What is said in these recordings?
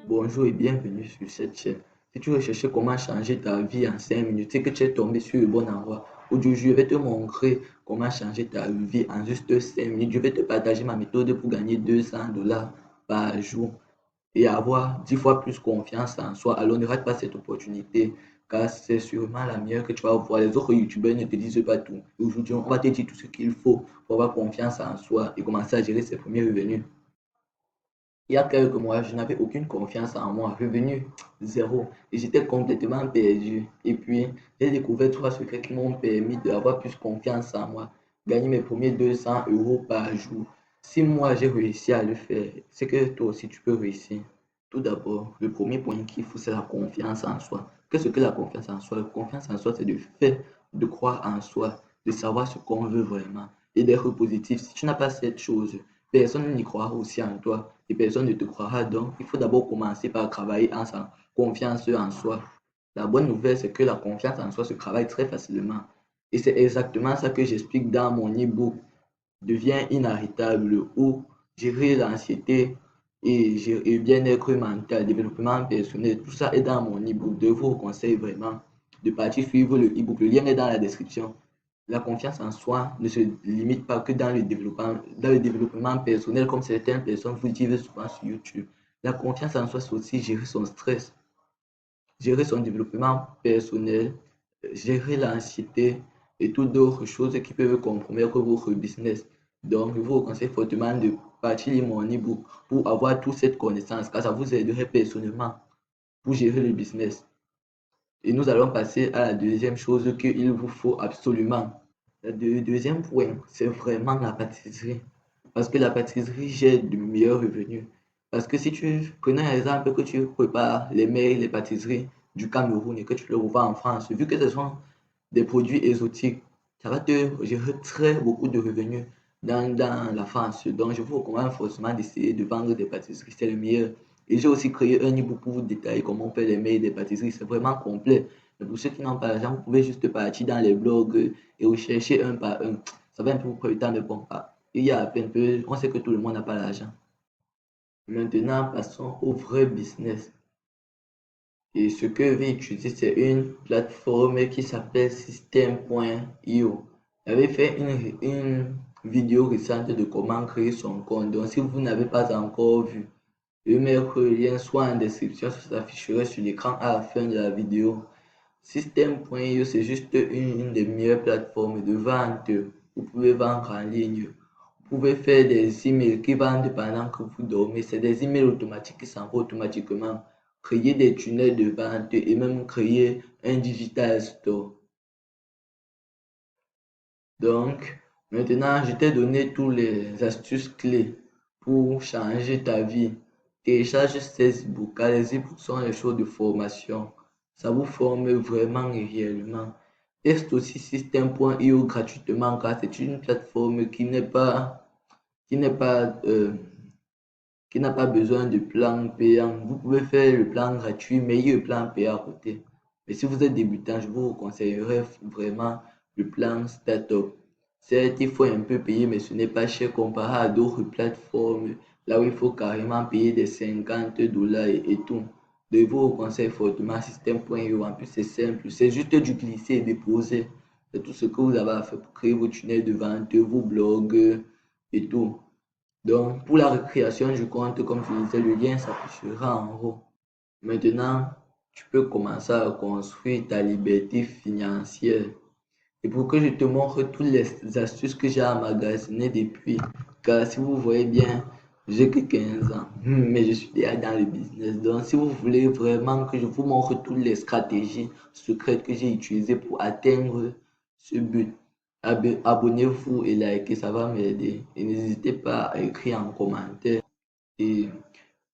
Bonjour et bienvenue sur cette chaîne. Si tu recherches comment changer ta vie en 5 minutes, c'est que tu es tombé sur le bon endroit. Aujourd'hui, je vais te montrer comment changer ta vie en juste 5 minutes. Je vais te partager ma méthode pour gagner 200 $ par jour et avoir 10 fois plus confiance en soi. Alors ne rate pas cette opportunité car c'est sûrement la meilleure que tu vas voir. Les autres youtubeurs ne te disent pas tout. Aujourd'hui, on va te dire tout ce qu'il faut pour avoir confiance en soi et commencer à gérer ses premiers revenus. Il y a quelques mois, je n'avais aucune confiance en moi, revenu zéro, et j'étais complètement perdu. Et puis, j'ai découvert 3 secrets qui m'ont permis d'avoir plus confiance en moi, gagner mes premiers 200 € par jour. Si moi j'ai réussi à le faire, c'est que toi aussi tu peux réussir. Tout d'abord, le premier point qu'il faut, c'est la confiance en soi. Qu'est-ce que la confiance en soi? La confiance en soi, c'est le fait de croire en soi, de savoir ce qu'on veut vraiment et d'être positif. Si tu n'as pas cette chose, personne n'y croira aussi en toi et personne ne te croira. Donc, il faut d'abord commencer par travailler en sa confiance en soi. La bonne nouvelle, c'est que la confiance en soi se travaille très facilement. Et c'est exactement ça que j'explique dans mon e-book Devient inarrêtable ou gérer l'anxiété et bien-être mental, développement personnel. Tout ça est dans mon e-book. Je vous conseille vraiment de partir suivre le e-book. Le lien est dans la description. La confiance en soi ne se limite pas que dans le développement personnel, comme certaines personnes vous disent souvent sur YouTube. La confiance en soi, c'est aussi gérer son stress, gérer son développement personnel, gérer l'anxiété et toutes d'autres choses qui peuvent compromettre votre business. Donc, je vous conseille fortement de partir lire mon e-book pour avoir toute cette connaissance, car ça vous aiderait personnellement pour gérer le business. Et nous allons passer à la deuxième chose qu'il vous faut absolument. Le deuxième point, c'est vraiment la pâtisserie. Parce que la pâtisserie gère de meilleurs revenus. Parce que si tu prenais un exemple que tu prépares les meilleures les pâtisseries du Cameroun et que tu les revends en France, vu que ce sont des produits exotiques, ça va te gérer très beaucoup de revenus dans la France. Donc, je vous recommande forcément d'essayer de vendre des pâtisseries, c'est le meilleur. Et j'ai aussi créé un e-book pour vous détailler comment on fait les meilleures des pâtisseries. C'est vraiment complet. Mais pour ceux qui n'ont pas l'argent, vous pouvez juste partir dans les blogs et rechercher un par un. Ça va un peu vous prendre du temps, mais bon, il y a à peine peu, on sait que tout le monde n'a pas l'argent. Maintenant, passons au vrai business. Et ce que je vais utiliser, c'est une plateforme qui s'appelle System.io. J'avais fait une vidéo récente de comment créer son compte. Donc, si vous n'avez pas encore vu, je vais mettre le lien soit en description, soit ça s'afficherait sur l'écran à la fin de la vidéo. System.io, c'est juste une des meilleures plateformes de vente. Vous pouvez vendre en ligne. Vous pouvez faire des emails qui vendent pendant que vous dormez. C'est des emails automatiques qui s'envoient automatiquement. Créer des tunnels de vente et même créer un digital store. Donc, maintenant, je t'ai donné toutes les astuces clés pour changer ta vie. Télécharge ces e-books, car les e-books sont les choses de formation. Ça vous forme vraiment et réellement. Teste aussi System.io gratuitement, car c'est une plateforme qui n'est pas, euh, qui n'a pas besoin de plan payant. Vous pouvez faire le plan gratuit, mais il y a le plan payant à côté. Mais si vous êtes débutant, je vous conseillerais vraiment le plan Startup. Certes, il faut un peu payer, mais ce n'est pas cher comparé à d'autres plateformes, là où il faut carrément payer des 50 $ et tout. De vous conseille fortement System.io. En plus, c'est simple, c'est juste du glisser et déposer. C'est tout ce que vous avez à faire pour créer vos tunnels de vente, vos blogs et tout. Donc, pour la création du compte, comme je disais, le lien s'affichera en haut. Maintenant, tu peux commencer à construire ta liberté financière. Et pour que je te montre toutes les astuces que j'ai emmagasinées depuis, car si vous voyez bien, j'ai que 15 ans, mais je suis déjà dans le business. Donc, si vous voulez vraiment que je vous montre toutes les stratégies secrètes que j'ai utilisées pour atteindre ce but, abonnez-vous et likez, ça va m'aider. Et n'hésitez pas à écrire en commentaire. Et,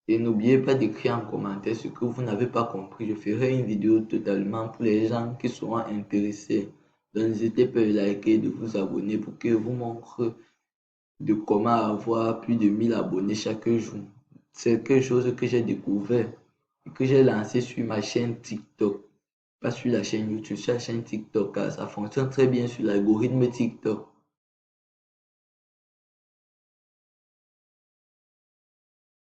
et n'oubliez pas d'écrire en commentaire ce que vous n'avez pas compris. Je ferai une vidéo totalement pour les gens qui seront intéressés. Donc n'hésitez pas à liker et de vous abonner pour que je vous montre de comment avoir plus de 1000 abonnés chaque jour. C'est quelque chose que j'ai découvert et que j'ai lancé sur ma chaîne TikTok. Pas sur la chaîne YouTube, sur la chaîne TikTok, car ça fonctionne très bien sur l'algorithme TikTok.